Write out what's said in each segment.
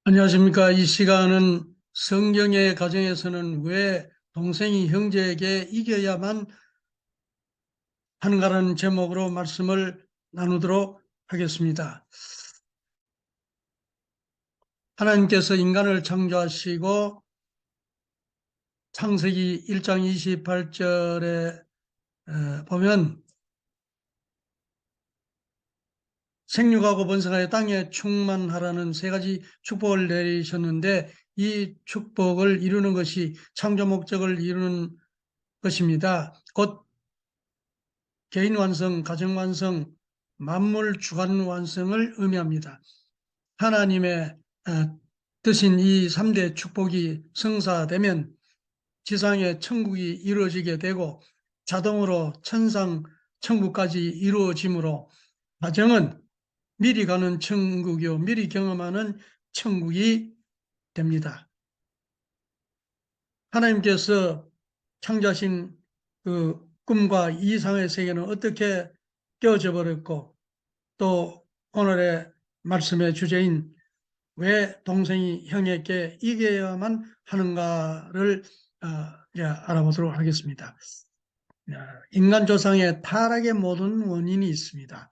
안녕하십니까. 이 시간은 성경의 가정에서는 왜 동생이 형제에게 이겨야만 하는가라는 제목으로 말씀을 나누도록 하겠습니다. 하나님께서 인간을 창조하시고 창세기 1장 28절에 보면 생육하고 번성하여 땅에 충만하라는 세 가지 축복을 내리셨는데, 이 축복을 이루는 것이 창조 목적을 이루는 것입니다. 곧 개인 완성, 가정 완성, 만물 주관 완성을 의미합니다. 하나님의 뜻인 이 3대 축복이 성사되면 지상의 천국이 이루어지게 되고 자동으로 천상 천국까지 이루어지므로 가정은 미리 가는 천국이요 미리 경험하는 천국이 됩니다. 하나님께서 창조하신 그 꿈과 이상의 세계는 어떻게 깨어져 버렸고, 또 오늘의 말씀의 주제인 왜 동생이 형에게 이겨야만 하는가를 이제 알아보도록 하겠습니다. 인간 조상의 타락의 모든 원인이 있습니다.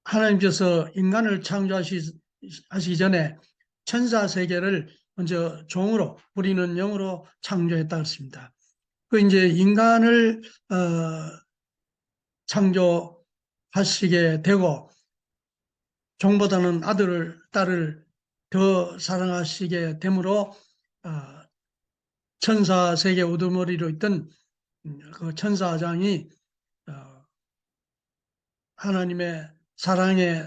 하나님께서 인간을 창조하시기 전에 천사 세계를 먼저 종으로, 우리는 영으로 창조했다 했습니다. 그 이제 인간을 창조하시게 되고 종보다는 딸을 더 사랑하시게 되므로 천사 세계 우두머리로 있던 그 천사장이 하나님의 사랑의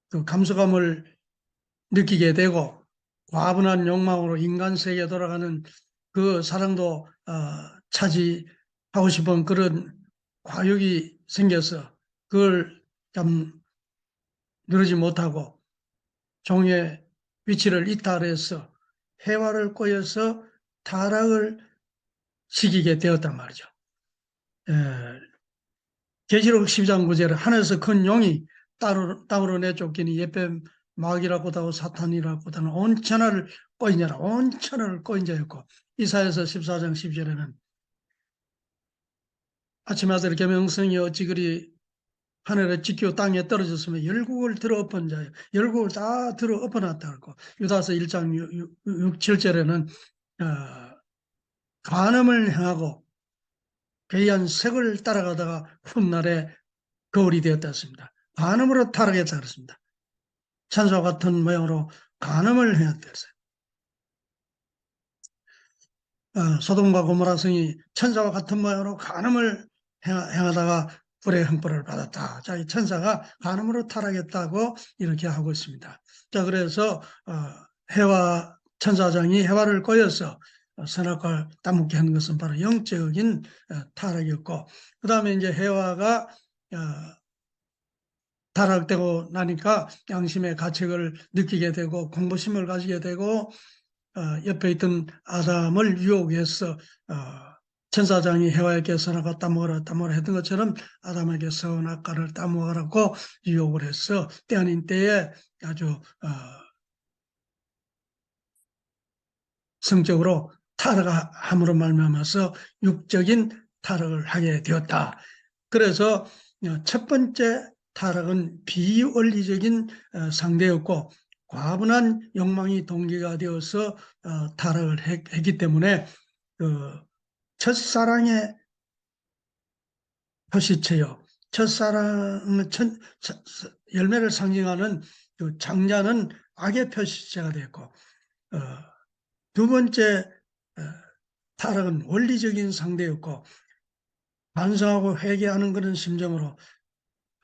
그 감수감을 느끼게 되고 과분한 욕망으로 인간 세계에 돌아가는 그 사랑도 차지하고 싶은 그런 과욕이 생겨서 그걸 참 누르지 못하고 종의 위치를 이탈해서 해와를 꼬여서 타락을 시키게 되었단 말이죠. 계시록 12장 9절에 하늘에서 큰 용이 땅으로 내쫓기니 옛뱀 마귀라고도 하고 사탄이라고도 하는 온 천하를 꼬인 자라, 온 천하를 꼬인 자였고, 이사야서 14장 10절에는 아침아들 계명성이 어찌 그리 하늘에 찍히고 땅에 떨어졌으면 열국을 들어 엎은 자요, 열국을 다 들어 엎어놨다 그러고, 유다서 1장 6, 7절에는 간음을 행하고 괴이한 색을 따라가다가 훗날에 거울이 되었다 했습니다. 간음으로 타락했다 그랬습니다. 천사와 같은 모양으로 간음을 행했다 그랬어요. 소돔과 고모라 성이 천사와 같은 모양으로 간음을 행하다가 불의 형벌을 받았다. 자, 이 천사가 간음으로 타락했다고 이렇게 하고 있습니다. 자, 그래서 해와 천사장이 해와를 꼬여서 선악과를 따먹게 하는 것은 바로 영적인 타락이었고, 그 다음에 이제 해와가 타락되고 나니까 양심의 가책을 느끼게 되고 공포심을 가지게 되고 옆에 있던 아담을 유혹해서 천사장이 해와에게 선악과 따먹으라 했던 것처럼 아담에게 선악과를 따먹으라고 유혹을 해서 때 아닌 때에 아주 성적으로 타락함으로 말미암아서 육적인 타락을 하게 되었다. 그래서 첫 번째 타락은 비원리적인 상대였고 과분한 욕망이 동기가 되어서 타락을 했기 때문에 그 첫사랑의 표시체요. 첫사랑은 열매를 상징하는 그 장자는 악의 표시체가 되었고 두 번째 타락은 원리적인 상대였고 반성하고 회개하는 그런 심정으로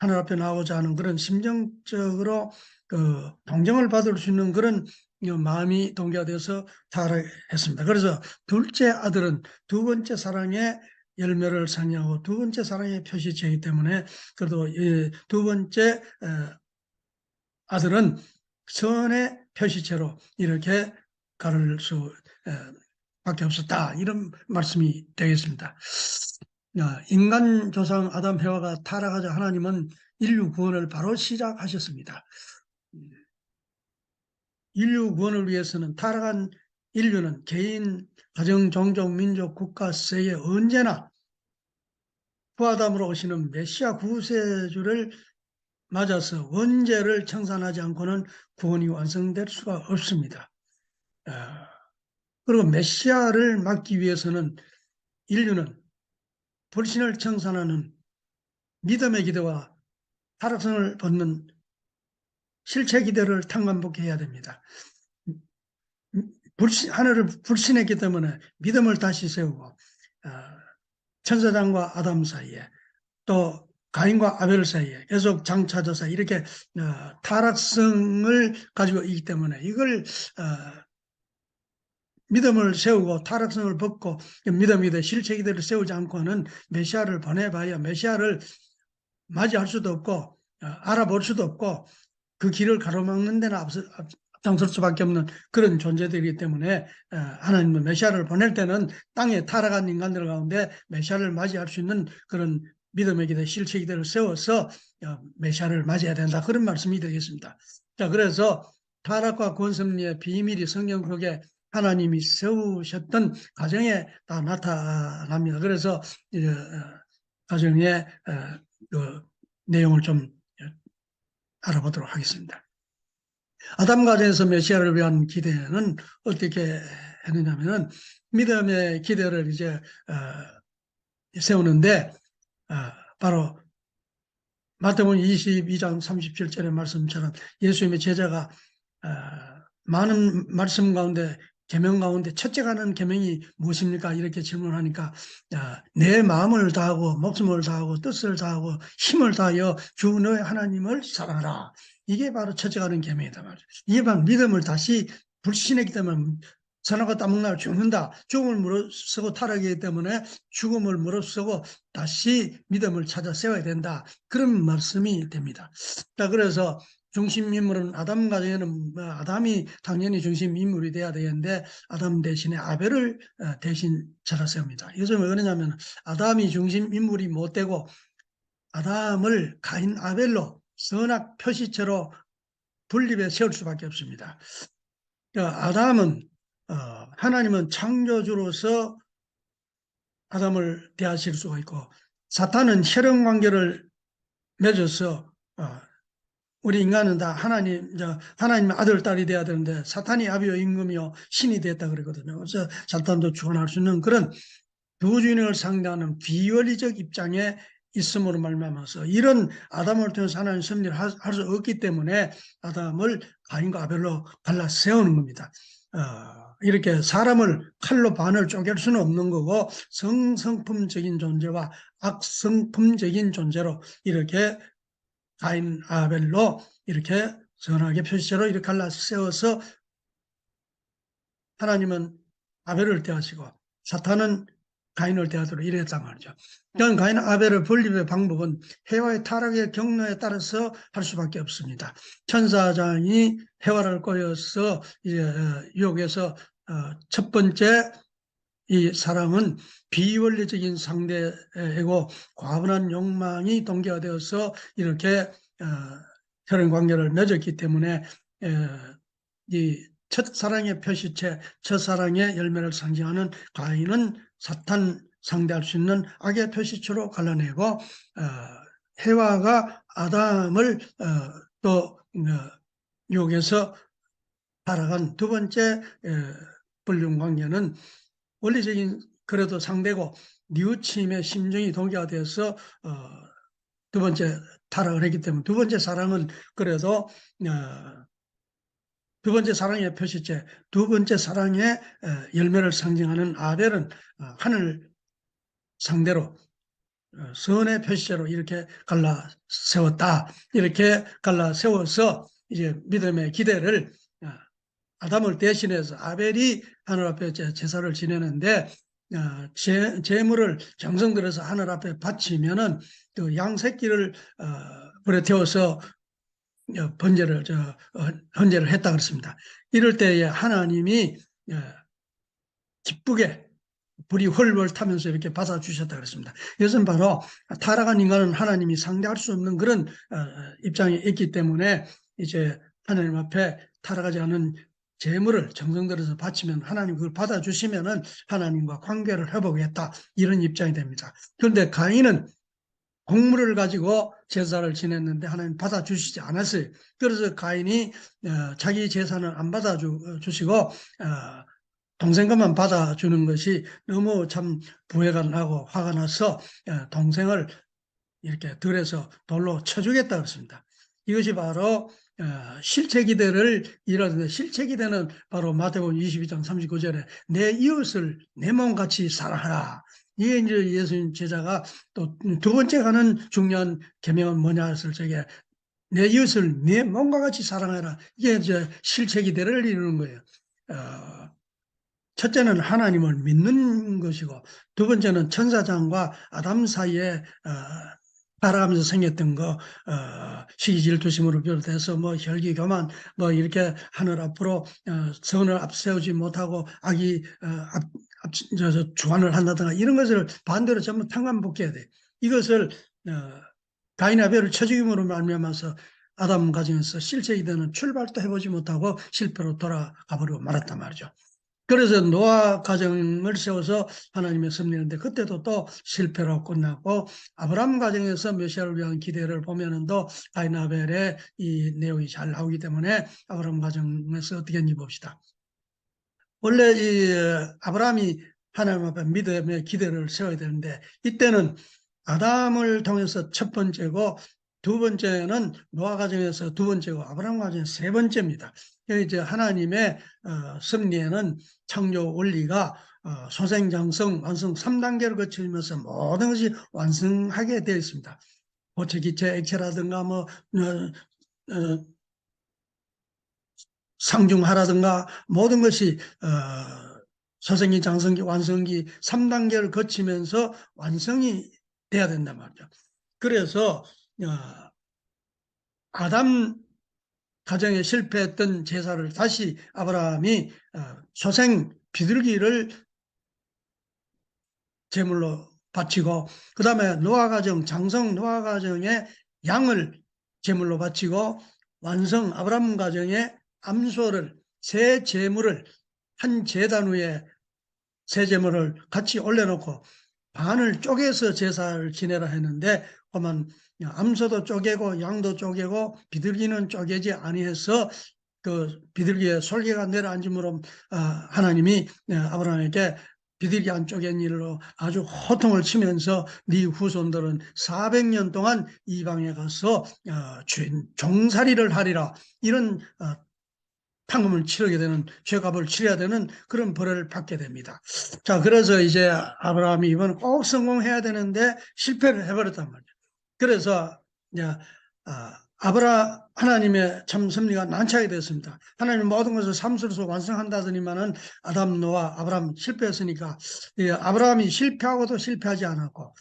하늘 앞에 나오자 하는 그런 심정적으로 그 동정을 받을 수 있는 그런 마음이 동기가 되어서 타락했습니다. 그래서 둘째 아들은 두 번째 사랑의 열매를 상징하고 두 번째 사랑의 표시체이기 때문에 그래도 이 두 번째 아들은 선의 표시체로 이렇게 가를 수 밖에 없었다. 이런 말씀이 되겠습니다. 인간 조상 아담 해와가 타락하자 하나님은 인류 구원을 바로 시작하셨습니다. 인류 구원을 위해서는 타락한 인류는 개인, 가정, 종족, 민족, 국가, 세계 언제나 부아담으로 오시는 메시아 구세주를 맞아서 원죄를 청산하지 않고는 구원이 완성될 수가 없습니다. 그리고 메시아를 막기 위해서는 인류는 불신을 청산하는 믿음의 기대와 타락성을 벗는 실체 기대를 탕감복해야 됩니다. 하늘을 불신했기 때문에 믿음을 다시 세우고 천사장과 아담 사이에 또 가인과 아벨 사이에 계속 장차저사 이렇게 타락성을 가지고 있기 때문에 이걸 믿음을 세우고 타락성을 벗고 믿음이 돼 실체 기대를 세우지 않고는 메시아를 보내봐야 메시아를 맞이할 수도 없고 알아볼 수도 없고 그 길을 가로막는 데는 앞장설 수밖에 없는 그런 존재들이기 때문에 하나님은 메시아를 보낼 때는 땅에 타락한 인간들 가운데 메시아를 맞이할 수 있는 그런 믿음의 기대, 실체 기대를 세워서 메시아를 맞이해야 된다. 그런 말씀이 되겠습니다. 자, 그래서 타락과 구원섭리의 비밀이 성경 속에 하나님이 세우셨던 가정에 다 나타납니다. 그래서 가정의 그 내용을 좀 알아보도록 하겠습니다. 아담 가정에서 메시아를 위한 기대는 어떻게 했느냐면은 믿음의 기대를 이제 세우는데 바로 마태복음 22장 37절의 말씀처럼 예수님의 제자가 많은 말씀 가운데 계명 가운데 첫째가 하는 계명이 무엇입니까? 이렇게 질문하니까 내 마음을 다하고 목숨을 다하고 뜻을 다하고 힘을 다하여 주 너의 하나님을 사랑하라. 이게 바로 첫째가 하는 계명이다 말이죠. 이게 바로 믿음을 다시 불신했기 때문에 선악과 따먹나 죽는다. 죽음을 무릅쓰고 타락이기 때문에 죽음을 무릅쓰고 다시 믿음을 찾아 세워야 된다. 그런 말씀이 됩니다. 자, 그래서 중심 인물은 아담 가정에는 아담이 당연히 중심 인물이 돼야 되는데 아담 대신에 아벨을 대신 찾아 세웁니다. 이것은 왜 그러냐면 아담이 중심 인물이 못 되고 아담을 가인 아벨로 선악 표시체로 분립해 세울 수밖에 없습니다. 아담은 하나님은 창조주로서 아담을 대하실 수가 있고 사탄은 혈연 관계를 맺어서 우리 인간은 다 하나님의 아들, 딸이 돼야 되는데 사탄이 아비요 임금이요 신이 됐다 그러거든요. 그래서 사탄도 주관할 수 있는 그런 두 주인을 상대하는 비원리적 입장에 있음으로 말미암아서 이런 아담을 통해서 하나님 섭리를 할 수 없기 때문에 아담을 가인과 아벨로 갈라 세우는 겁니다. 이렇게 사람을 칼로 반을 쪼갤 수는 없는 거고 성성품적인 존재와 악성품적인 존재로 이렇게 가인 아벨로 이렇게 선하게 표시체로 이렇게 갈라 세워서 하나님은 아벨을 대하시고 사탄은 가인을 대하도록 이랬단 말이죠. 그러니까 가인 아벨을 분립의 방법은 해와의 타락의 경로에 따라서 할 수밖에 없습니다. 천사장이 해와를 꼬여서 이제 유혹해서 첫 번째 이 사람은 비원리적인 상대이고 과분한 욕망이 동기화 되어서 이렇게 혈연 관계를 맺었기 때문에 이 첫사랑의 표시체, 첫사랑의 열매를 상징하는 가인은 사탄 상대할 수 있는 악의 표시체로 갈라내고 해와가 아담을 또 유혹해서 타락한 두 번째 불륜 관계는 원리적인 그래도 상대고 뉘우침의 심정이 동기화되어서 두 번째 타락을 했기 때문에 두 번째 사랑은 그래도 두 번째 사랑의 표시체, 두 번째 사랑의 열매를 상징하는 아벨은 하늘 상대로 선의 표시체로 이렇게 갈라 세웠다. 이렇게 갈라 세워서 이제 믿음의 기대를 아담을 대신해서 아벨이 하늘 앞에 제사를 지내는데 제물을 정성 들여서 하늘 앞에 바치면은 그 양 새끼를 불에 태워서 헌제를 했다 그랬습니다. 이럴 때에 하나님이 기쁘게 불이 헐헐 타면서 이렇게 받아주셨다 그랬습니다. 이것은 바로 타락한 인간은 하나님이 상대할 수 없는 그런 입장에 있기 때문에 이제 하나님 앞에 타락하지 않은 재물을 정성 들여서 바치면 하나님 그걸 받아주시면은 하나님과 관계를 회복했다, 이런 입장이 됩니다. 그런데 가인은 곡물을 가지고 제사를 지냈는데 하나님 받아주시지 않았어요. 그래서 가인이 자기 제사는 안 받아주시고 동생 것만 받아주는 것이 너무 참 부해가 나고 화가 나서 동생을 이렇게 들여서 돌로 쳐주겠다 그랬습니다. 이것이 바로 실체기대를 이루는데, 실체기대는 바로 마태복음 22장 39절에 내 이웃을 내 몸같이 사랑하라. 이게 이제 예수님 제자가 또 두 번째 가는 중요한 계명은 뭐냐 했을 적에 내 이웃을 내 몸과 같이 사랑하라. 이게 이제 실체기대를 이루는 거예요. 첫째는 하나님을 믿는 것이고, 두 번째는 천사장과 아담 사이에 살아가면서 생겼던 거, 시기 질투심으로 비롯해서 뭐 혈기 교만, 뭐 이렇게 하늘 앞으로 선을 앞세우지 못하고 악이 주관을 한다든가 이런 것을 반대로 전부 탕감복해야 돼. 이것을 가인 아벨을 쳐 죽임으로 말미암아서 아담 가정에서 실제이 되는 출발도 해보지 못하고 실패로 돌아가 버리고 말았단 말이죠. 그래서 노아 가정을 세워서 하나님의 섭리하는데 그때도 또 실패로 끝났고, 아브라함 가정에서 메시아를 위한 기대를 보면은 또 가인 아벨의 이 내용이 잘 나오기 때문에 아브라함 가정에서 어떻게 했는지 봅시다. 원래 이 아브라함이 하나님 앞에 믿음의 기대를 세워야 되는데, 이때는 아담을 통해서 첫 번째고, 두 번째는 노아 가정에서 두 번째고, 아브라함 가정에서 세 번째입니다. 이제 하나님의 섭리에는 창조 원리가 소생장성 완성 3단계를 거치면서 모든 것이 완성하게 되어 있습니다. 고체, 기체, 액체라든가 뭐 상중하라든가 모든 것이 소생기, 장성기, 완성기 3단계를 거치면서 완성이 돼야 된단 말이죠. 그래서 아담 가정에 실패했던 제사를 다시 아브라함이 소생 비둘기를 제물로 바치고, 그 다음에 노아 가정, 장성 노아 가정에 양을 제물로 바치고, 완성 아브라함 가정에 암소를, 새 제물을 한 제단 위에 새 제물을 같이 올려놓고 반을 쪼개서 제사를 지내라 했는데, 그러면 암소도 쪼개고 양도 쪼개고 비둘기는 쪼개지 아니해서 그 비둘기의 솔개가 내려앉음으로 하나님이 아브라함에게 비둘기 안 쪼갠 일로 아주 호통을 치면서 네 후손들은 400년 동안 이방에 가서 종살이를 하리라, 이런 탕금을 치르게 되는, 죄값을 치러야 되는 그런 벌을 받게 됩니다. 자, 그래서 이제 아브라함이 이번 꼭 성공해야 되는데 실패를 해버렸단 말이에요. 그래서 이제 하나님의 참 섭리가 난처하게 됐습니다. 하나님 모든 것을 삶으로서 완성한다더니만은 아담, 노아, 아브라함 실패했으니까, 아브라함이 실패하고도 실패하지 않았고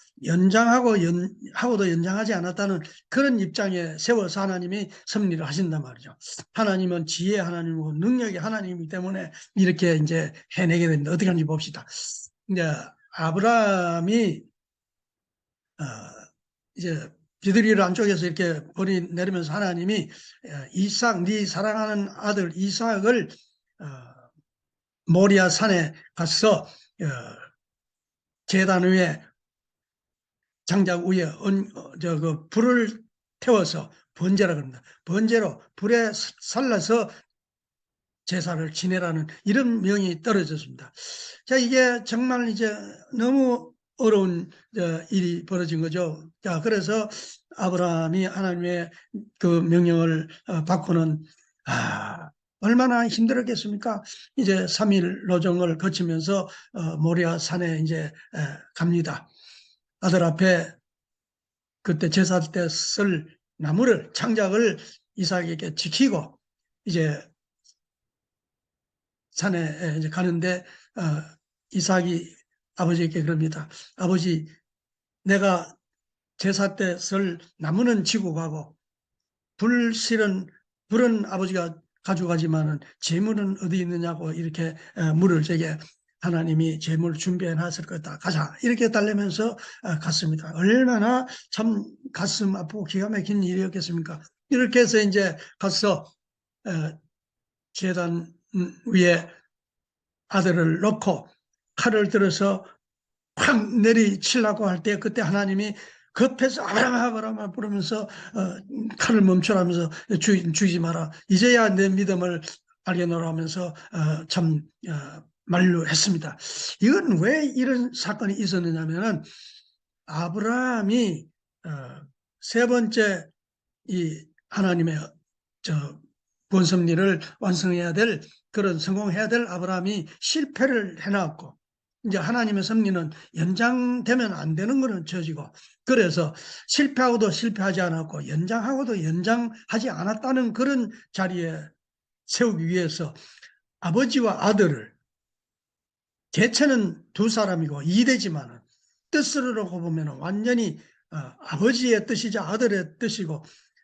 하고도 연장하지 않았다는 그런 입장에 세워서 하나님이 섭리를 하신단 말이죠. 하나님은 지혜의 하나님이고 능력의 하나님이기 때문에 이렇게 이제 해내게 됩니다. 어떻게 하는지 봅시다. 이제 아브라함이 이제 비둘기를 안쪽에서 이렇게 벌이 내리면서 하나님이 이삭, 네 사랑하는 아들 이삭을 모리아 산에 가서 제단 위에, 장작 위에 그 불을 태워서 번제라 그럽니다. 번제로 불에 살라서 제사를 지내라는 이런 명이 떨어졌습니다. 자, 이게 정말 이제 너무 어려운 일이 벌어진 거죠. 자, 그래서 아브라함이 하나님의 그 명령을 받고는 얼마나 힘들었겠습니까? 이제 3일 노정을 거치면서 모리아 산에 이제 갑니다. 아들 앞에 그때 제사 때 쓸 나무를, 창작을 이삭에게 지키고 이제 산에 이제 가는데 이삭이 아버지에게 그럽니다. 아버지, 내가 제사 때 쓸 나무는 지고 가고 불은 아버지가 가져가지만은 재물은 어디 있느냐고 이렇게 물을 제게 하나님이 재물 준비해 놨을 거다. 가자. 이렇게 달래면서 갔습니다. 얼마나 참 가슴 아프고 기가 막힌 일이었겠습니까? 이렇게 해서 이제 가서 제단 위에 아들을 놓고 칼을 들어서 팍 내리치려고 할 때 그때 하나님이 급해서 아브라함 부르면서 칼을 멈추라면서 죽이지 마라. 이제야 내 믿음을 알게노라 하면서 참 만류했습니다. 이건 왜 이런 사건이 있었느냐면은 아브라함이 세 번째 이 하나님의 구원섭리를 완성해야 될 그런 성공해야 될 아브라함이 실패를 해놨고 이제 하나님의 섭리는 연장되면 안 되는 것은 처지고 그래서 실패하고도 실패하지 않았고 연장하고도 연장하지 않았다는 그런 자리에 세우기 위해서 아버지와 아들을 개체는 두 사람이고 이대지만 뜻으로 보면 완전히 아버지의 뜻이자 아들의 뜻이고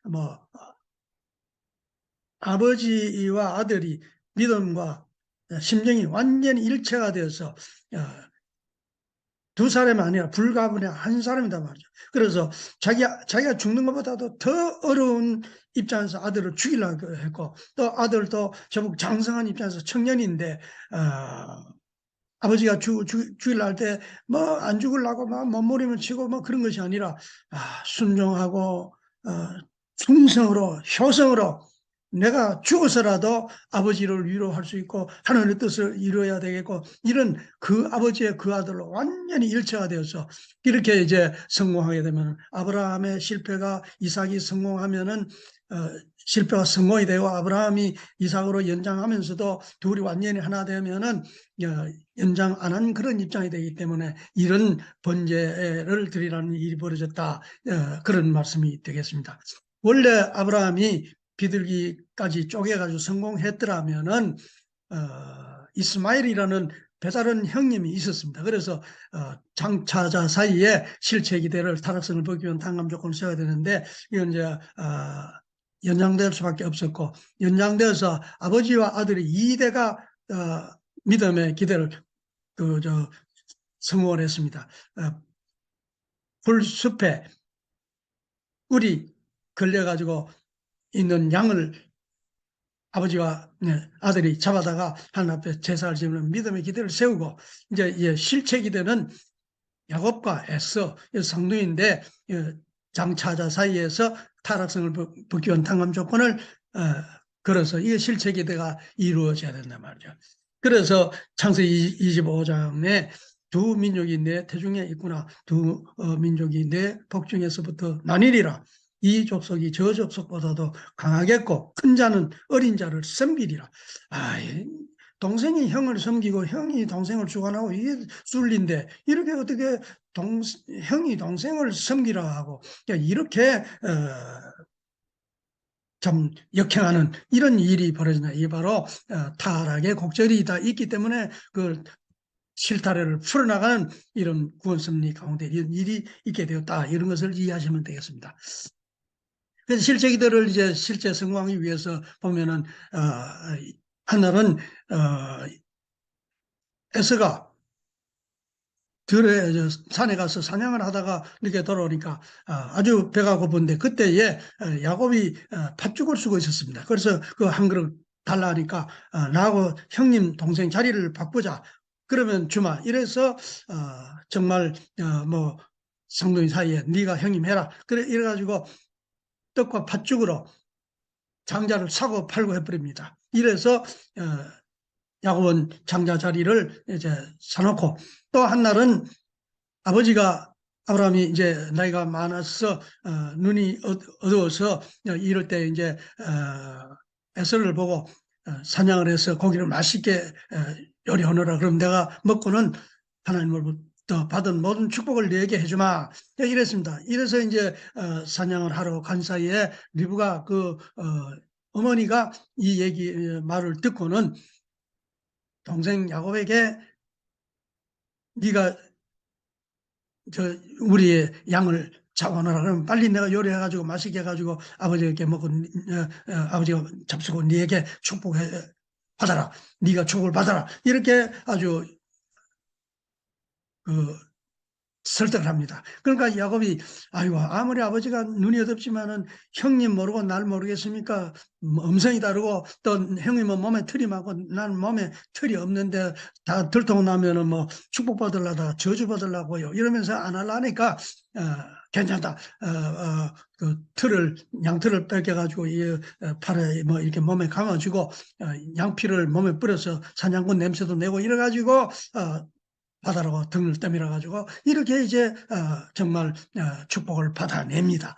뭐 아버지와 아들이 믿음과 심정이 완전히 일체가 되어서 두 사람이 아니라 불가분의 한 사람이다 말이죠. 그래서 자기가 죽는 것보다도 더 어려운 입장에서 아들을 죽이려고 했고 또 아들도 저보고 장성한 입장에서 청년인데 아버지가 죽이려 할 때 뭐 안 죽으려고 막 몸부림을 치고 뭐 그런 것이 아니라 순종하고 충성으로 효성으로 내가 죽어서라도 아버지를 위로할 수 있고 하나님의 뜻을 이루어야 되겠고 이런 그 아버지의 그 아들로 완전히 일체가 되어서 이렇게 이제 성공하게 되면 아브라함의 실패가 이삭이 성공하면은 실패가 성공이 되고 아브라함이 이삭으로 연장하면서도 둘이 완전히 하나 되면은 연장 안 한 그런 입장이 되기 때문에 이런 번제를 드리라는 일이 벌어졌다. 그런 말씀이 되겠습니다. 원래 아브라함이 비둘기까지 쪼개가지고 성공했더라면은 이스마엘이라는 배다른 형님이 있었습니다. 그래서 장차자 사이에 실체기대를 타락성을 벗기 위한 당감 조건을 세워야 되는데 이건 이제 연장될 수밖에 없었고 연장되어서 아버지와 아들이 2대가 믿음의 기대를 성공을 했습니다. 풀숲에 꿀이 걸려가지고 있는 양을 아버지와 아들이 잡아다가 하나님 앞에 제사를 지으면 믿음의 기대를 세우고 이제 실체 기대는 야곱과 에서 성도인데 장차자 사이에서 타락성을 벗기 위한 당감 조건을 걸어서 이게 실체 기대가 이루어져야 된단 말이죠. 그래서 창세기 25장에 두 민족이 내 태중에 있구나. 두 민족이 내 복중에서부터 나뉘리라. 이 족속이 저 족속보다도 강하겠고 큰 자는 어린 자를 섬기리라. 동생이 형을 섬기고 형이 동생을 주관하고 이게 순리인데 이렇게 어떻게 형이 동생을 섬기라 하고 이렇게 참 역행하는 이런 일이 벌어진다. 이게 바로 타락의 곡절이 다 있기 때문에 그 실타래를 풀어나가는 이런 구원섭리 가운데 이런 일이 있게 되었다. 이런 것을 이해하시면 되겠습니다. 그래서 실제 기도를 이제 실제 성공하기 위해서 보면은 하늘은 에서가 들에 산에 가서 사냥을 하다가 이렇게 돌아오니까 아주 배가 고픈데 그때에 야곱이 팥죽을 쓰고 있었습니다. 그래서 그 한 그릇 달라 하니까 나하고 형님 동생 자리를 바꾸자. 그러면 주마. 이래서 정말 뭐 성도인 사이에 네가 형님 해라. 그래 이래가지고 떡과 팥죽으로 장자를 사고 팔고 해버립니다. 이래서 야곱은 장자 자리를 이제 사놓고 또 한날은 아버지가 아브라함이 이제 나이가 많아서 눈이 어두워서 이럴 때 이제 에서를 보고 사냥을 해서 고기를 맛있게 요리하노라. 그럼 내가 먹고는 하나님으로부터 받은 모든 축복을 내게 해주마. 이랬습니다. 이래서 이제 사냥을 하러 간 사이에 리브가 그 어머니가 이 얘기 말을 듣고는 동생 야곱에게 네가 우리의 양을 잡아놓으라. 그러면 빨리 내가 요리해가지고 맛있게 해가지고 아버지에게 먹고 아버지가 잡수고 네에게 축복해 받아라. 네가 축복을 받아라. 이렇게 아주 설득을 합니다. 그러니까 야곱이 아이고 아무리 아버지가 눈이 어둡지만은 형님 모르고 날 모르겠습니까? 음성이 다르고 또 형님은 몸에 털이 많고 나는 몸에 털이 없는데 다 들통 나면은 뭐 축복받으려다 저주받으려고요 이러면서 안 하려니까 괜찮다. 그 양털을 뺏겨가지고 이 팔에 뭐 이렇게 몸에 감아주고 양피를 몸에 뿌려서 사냥꾼 냄새도 내고 이래가지고 바다로 등을 떠밀어 가지고 이렇게 이제 정말 축복을 받아냅니다.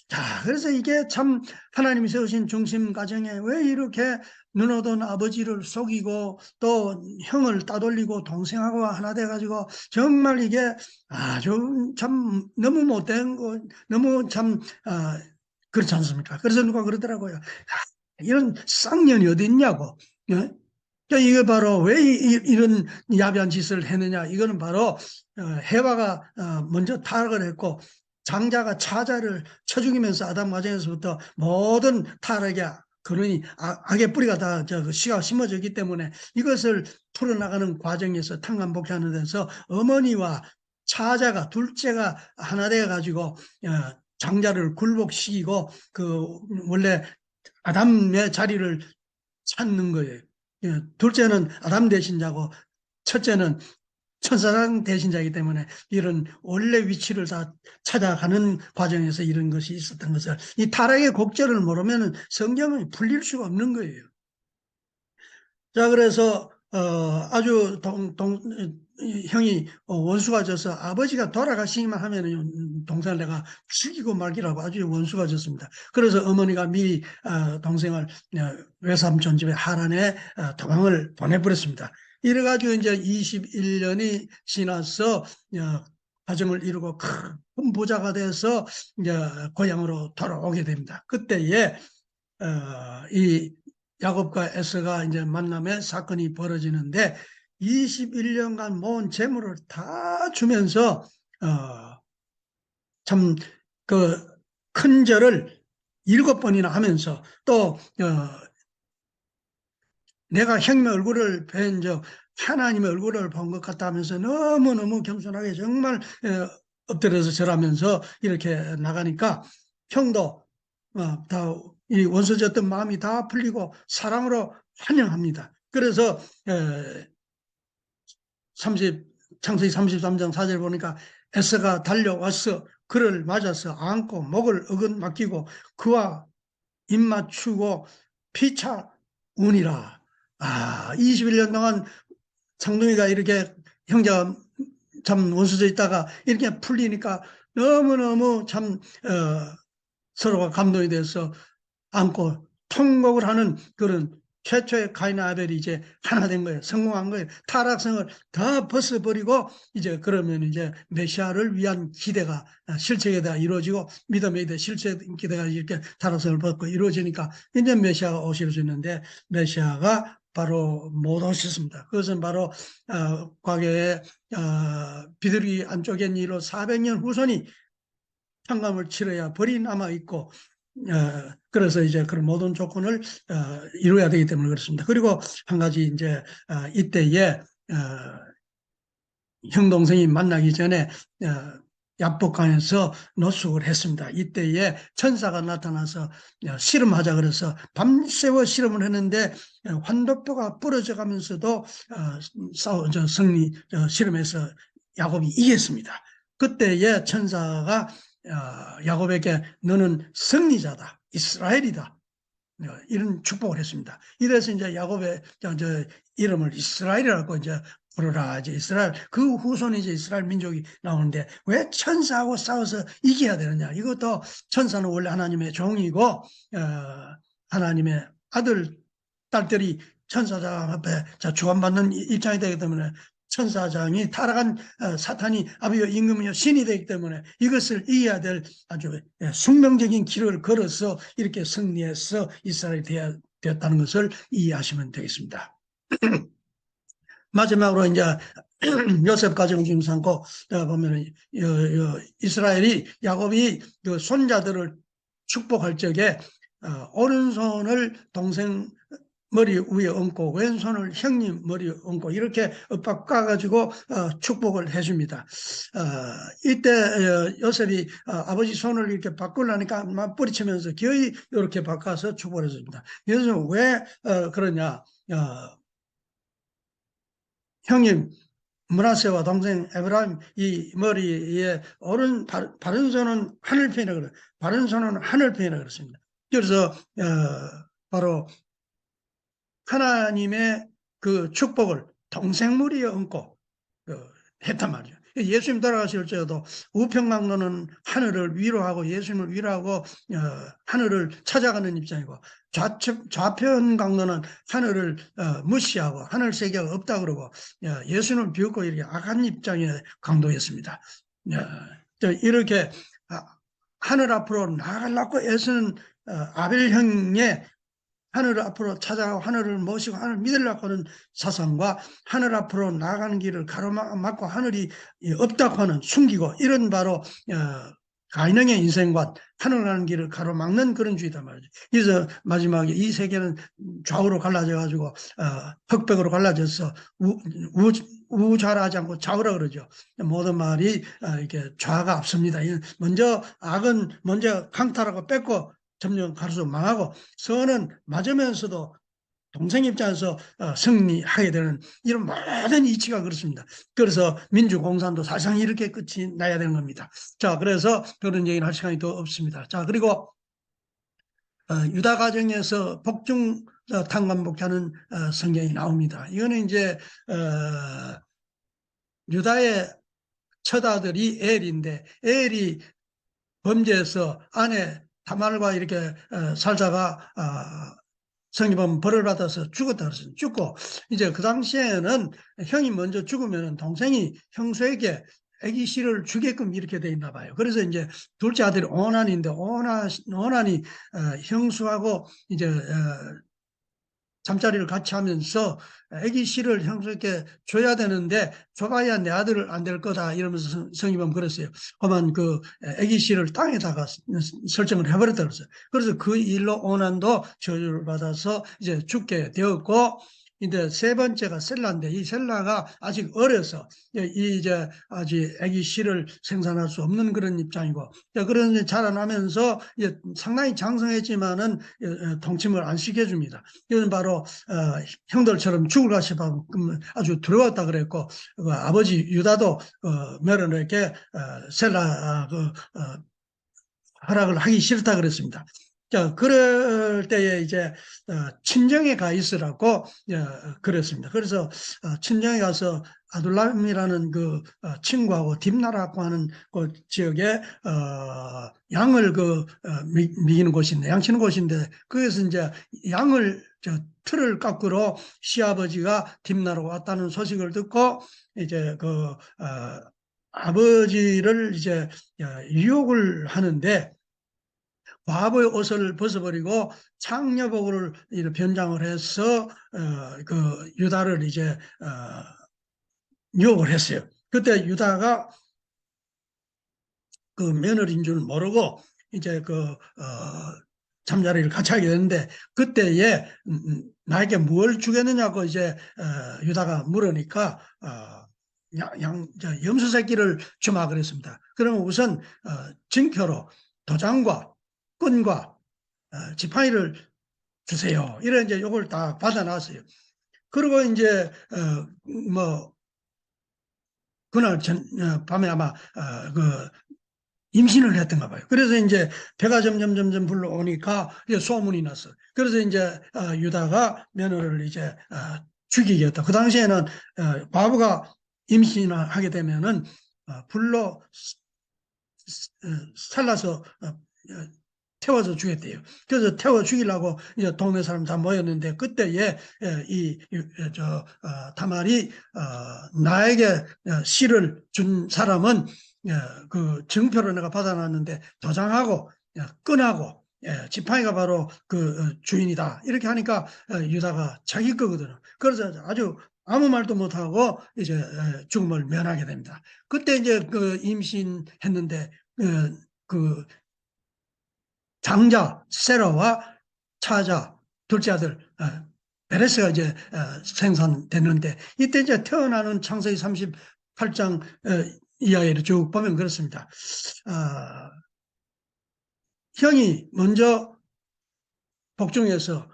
자, 그래서 이게 참 하나님이 세우신 중심 가정에 왜 이렇게 눈오던 아버지를 속이고 또 형을 따돌리고 동생하고 하나 돼 가지고 정말 이게 아주 참 너무 못된 거 너무 참 그렇지 않습니까? 그래서 누가 그러더라고요. 이런 쌍년이 어디 있냐고. 예? 이게 바로 왜 이런 야비한 짓을 했느냐. 이거는 바로 해와가 먼저 타락을 했고 장자가 차자를 쳐 죽이면서 아담 과정에서부터 모든 타락의 그러니 악의 뿌리가 다 씨가 심어졌기 때문에 이것을 풀어나가는 과정에서 탕감복하는 데서 어머니와 차자가 둘째가 하나 되어 가지고 장자를 굴복시키고 그 원래 아담의 자리를 찾는 거예요. 둘째는 아담 대신자고 첫째는 천사장 대신자이기 때문에 이런 원래 위치를 다 찾아가는 과정에서 이런 것이 있었던 것을 이 타락의 곡절을 모르면 성경은 풀릴 수가 없는 거예요. 자, 그래서 아주 형이 원수가 져서 아버지가 돌아가시기만 하면 동생을 내가 죽이고 말기라고 아주 원수가 졌습니다. 그래서 어머니가 미리 동생을 외삼촌 집에 하란에 도망을 보내버렸습니다. 이래가지고 이제 21년이 지나서 가정을 이루고 큰 부자가 돼서 이제 고향으로 돌아오게 됩니다. 그때에 이 야곱과 에서가 이제 만남에 사건이 벌어지는데 21년간 모은 재물을 다 주면서 참 그 큰 절을 7번이나 하면서 또 내가 형님의 얼굴을 뵌 적 하나님의 얼굴을 본 것 같다 하면서 너무너무 겸손하게 정말 엎드려서 절하면서 이렇게 나가니까 형도 다 이 원수졌던 마음이 다 풀리고 사랑으로 환영합니다. 그래서 창세기 33장 4절 보니까 에서가 달려와서 그를 맞아서 안고 목을 맡기고 그와 입 맞추고 피차 우니라. 21년 동안 상둥이가 이렇게 형제가 참 원수져 있다가 이렇게 풀리니까 너무너무 참 서로가 감동이 돼서 안고 통곡을 하는 그런 최초의 가인과 아벨이 이제 하나 된 거예요. 성공한 거예요. 타락성을 다 벗어버리고 이제 그러면 이제 메시아를 위한 기대가 실체에 대해 이루어지고 믿음에 대해 실체 기대가 이렇게 타락성을 벗고 이루어지니까 이제 메시아가 오실 수 있는데 메시아가 바로 못 오셨습니다. 그것은 바로 과거에 비둘기 안쪽엔 이로 400년 후손이 평감을 치러야 벌이 남아 있고 그래서 이제 그런 모든 조건을 이루어야 되기 때문에 그렇습니다. 그리고 한 가지 이제 이때에 형 동생이 만나기 전에 야복강에서 노숙을 했습니다. 이때에 천사가 나타나서 씨름하자 그래서 밤새워 씨름을 했는데 환도뼈가 부러져 가면서도 씨름해서 야곱이 이겼습니다. 그때에 천사가 야곱에게 너는 승리자다, 이스라엘이다, 이런 축복을 했습니다. 이래서 이제 야곱의 이름을 이스라엘이라고 이제 부르라. 이제 이스라엘 그 후손이 이제 이스라엘 민족이 나오는데 왜 천사하고 싸워서 이겨야 되느냐? 이것도 천사는 원래 하나님의 종이고 하나님의 아들 딸들이 천사장 앞에 주관받는 입장이 되기 때문에 천사장이 타락한 사탄이 아비요 임금이요 신이 되기 때문에 이것을 이겨야 될 아주 숙명적인 길을 걸어서 이렇게 승리해서 이스라엘이 되었다는 것을 이해하시면 되겠습니다. 마지막으로 이제 요셉 가정을 지금 삼고 보면 이스라엘이 야곱이 그 손자들을 축복할 적에 오른손을 동생 머리 위에 얹고 왼손을 형님 머리에 얹고 이렇게 엇박 까가지고 축복을 해줍니다. 이때 요셉이 아버지 손을 이렇게 바꾸려니까 막 뿌리치면서 기어이 이렇게 바꿔서 축복을 해줍니다. 그래서 왜 그러냐? 형님 므낫세와 동생 에브라임 이 머리에 바른 손은 하늘 편이라 그래. 바른 손은 하늘 편이라 그렇습니다. 그래서 바로 하나님의 그 축복을 동생 머리에 얹고 했단 말이죠. 예수님 돌아가실 때도 우평강로는 하늘을 위로하고 예수님을 위로하고 하늘을 찾아가는 입장이고 좌편 강로는 하늘을 무시하고 하늘 세계가 없다 그러고 예수님을 비웃고 이렇게 악한 입장의 강도였습니다. 이렇게 하늘 앞으로 나아가려고 애쓰는 아벨 형의 하늘을 앞으로 찾아가고 하늘을 모시고 하늘을 믿으려고 하는 사상과 하늘 앞으로 나아가는 길을 가로막고 하늘이 없다고 하는 숨기고 이런 바로 가인왕의 인생과 하늘 가는 길을 가로막는 그런 주의단 말이죠. 그래서 마지막에 이 세계는 좌우로 갈라져 가지고 흑백으로 갈라져서 우좌하지 않고 좌우라 그러죠. 모든 말이 이렇게 좌가 앞섭니다. 먼저 악은 먼저 강탈하고 뺏고 점점 갈수록 망하고 선은 맞으면서도 동생 입장에서 승리하게 되는 이런 모든 이치가 그렇습니다. 그래서 민주공산도 사실상 이렇게 끝이 나야 되는 겁니다. 자, 그래서 그런 얘기를 할 시간이 더 없습니다. 자, 그리고 유다 가정에서 복중 탕감복하는 성경이 나옵니다. 이거는 이제 유다의 첫 아들이 엘인데 엘이 범죄해서 아내 다말과 이렇게 살다가 성경 보면 벌을 받아서 죽었다 그랬어요. 죽고 이제 그 당시에는 형이 먼저 죽으면 동생이 형수에게 아기 씨를 주게끔 이렇게 돼 있나 봐요. 그래서 이제 둘째 아들이 오난인데 오난이 형수하고 이제 잠자리를 같이 하면서 아기 씨를 형수에게 줘야 되는데 줘봐야 내 아들을 안 될 거다 이러면서 성경은 그랬어요. 그만 그 아기 씨를 땅에다가 설정을 해버렸다 그랬어요. 그래서 그 일로 오난도 저주를 받아서 이제 죽게 되었고 이제 세 번째가 셀라인데 이 셀라가 아직 어려서 이제 아직 아기 씨를 생산할 수 없는 그런 입장이고 그런 자라나면서 이제 상당히 장성했지만은 통침을 안 시켜줍니다. 이건 바로 형들처럼 죽을 가시 아주 두려웠다 그랬고 아버지 유다도 메론에게 셀라 허락을 하기 싫다 그랬습니다. 자, 그럴 때에 이제 친정에 가 있으라고 그랬습니다. 그래서 친정에 가서 아둘람이라는 그 친구하고 딥나라고 하는 그 지역에 양을 미기는 곳인데 양치는 곳인데 거기서 이제 양을 틀을 깎으러 시아버지가 딥나라로 왔다는 소식을 듣고 이제 아버지를 이제 유혹을 하는데 과부의 옷을 벗어버리고 창녀복을 변장을 해서 그 유다를 이제 유혹을 했어요. 그때 유다가 그 며느리인 줄 모르고 이제 잠자리를 같이 하게 되는데 그때에 나에게 뭘 주겠느냐고 이제 유다가 물으니까 염소 새끼를 주마 그랬습니다. 그러면 우선 증표로 도장과 끈과 지팡이를 주세요. 이런 이제 요걸 다 받아놨어요. 그리고 이제 그날 밤에 아마 임신을 했던가 봐요. 그래서 이제 배가 점점 불러오니까 이제 소문이 났어. 그래서 이제 유다가 며느리를 이제 죽이겠다. 그 당시에는 과부가 임신을 하게 되면은 불로 살라서 태워서 죽였대요. 그래서 태워 죽이려고 이제 동네 사람 다 모였는데 그때에 다말이 나에게 씨를 준 사람은 그 증표를 내가 받아놨는데 도장하고 끈하고 지팡이가 바로 그 주인이다. 이렇게 하니까 유다가 자기 거거든요. 그래서 아주 아무 말도 못하고 이제 죽음을 면하게 됩니다. 그때 이제 임신했는데 그 장자 세라와 차자 둘째 아들 베레스가 이제 생산됐는데 이때 이제 태어나는 창세기 38장 이하에를 쭉 보면 그렇습니다. 형이 먼저 복중에서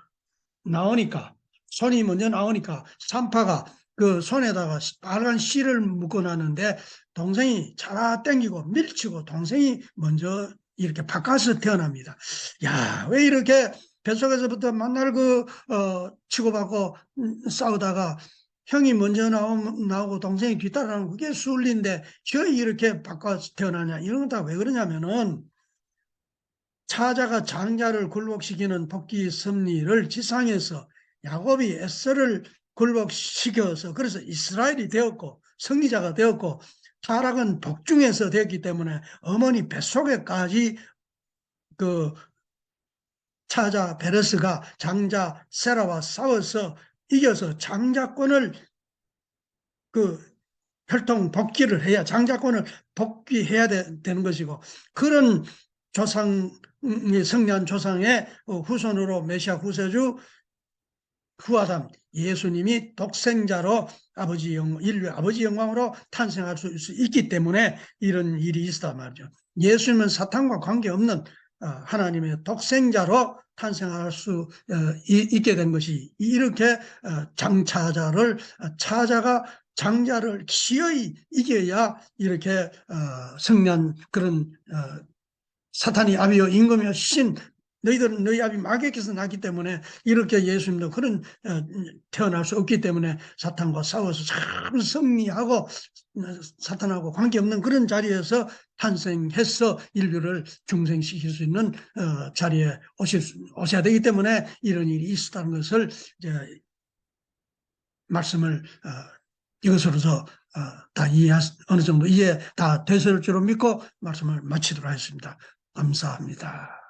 나오니까, 손이 먼저 나오니까 산파가 그 손에다가 빨간 실을 묶어 놨는데 동생이 잡아 당기고 밀치고 동생이 먼저 이렇게 바깥에서 태어납니다. 야, 왜 이렇게 뱃속에서부터 만날 치고받고 싸우다가 형이 먼저 나오고 동생이 뒤따라오는 그게 순리인데 왜 이렇게 바꿔서 태어나냐, 이런 건 다 왜 그러냐면은 차자가 장자를 굴복시키는 복귀 섭리를 지상에서 야곱이 에서를 굴복시켜서 그래서 이스라엘이 되었고 승리자가 되었고, 타락은 복중에서 되었기 때문에 어머니 뱃속에까지 그 차자 베레스가 장자 세라와 싸워서 이겨서 장자권을 그 혈통 복귀를 해야, 장자권을 복귀해야 되는 것이고, 그런 조상의 성리한 조상의 후손으로 메시아 후세주 후아담 예수님이 독생자로 인류 아버지 영광으로 탄생할 수 있기 때문에 이런 일이 있었단 말이죠. 예수님은 사탄과 관계없는 하나님의 독생자로 탄생할 수 있게 된 것이, 이렇게 장차자를 차자가 장자를 기어이 이겨야 이렇게 승리한 그런 사탄이 아비요 임금이요 신, 너희들은 너희 아비 마귀께서 낳기 때문에 이렇게 예수님도 그런 태어날 수 없기 때문에 사탄과 싸워서 참 승리하고 사탄하고 관계없는 그런 자리에서 탄생해서 인류를 중생시킬 수 있는 자리에 오셔야 되기 때문에 이런 일이 있었다는 것을 이제 말씀을 이것으로서 다 어느 정도 이해 다 되실 줄로 믿고 말씀을 마치도록 하겠습니다. 감사합니다.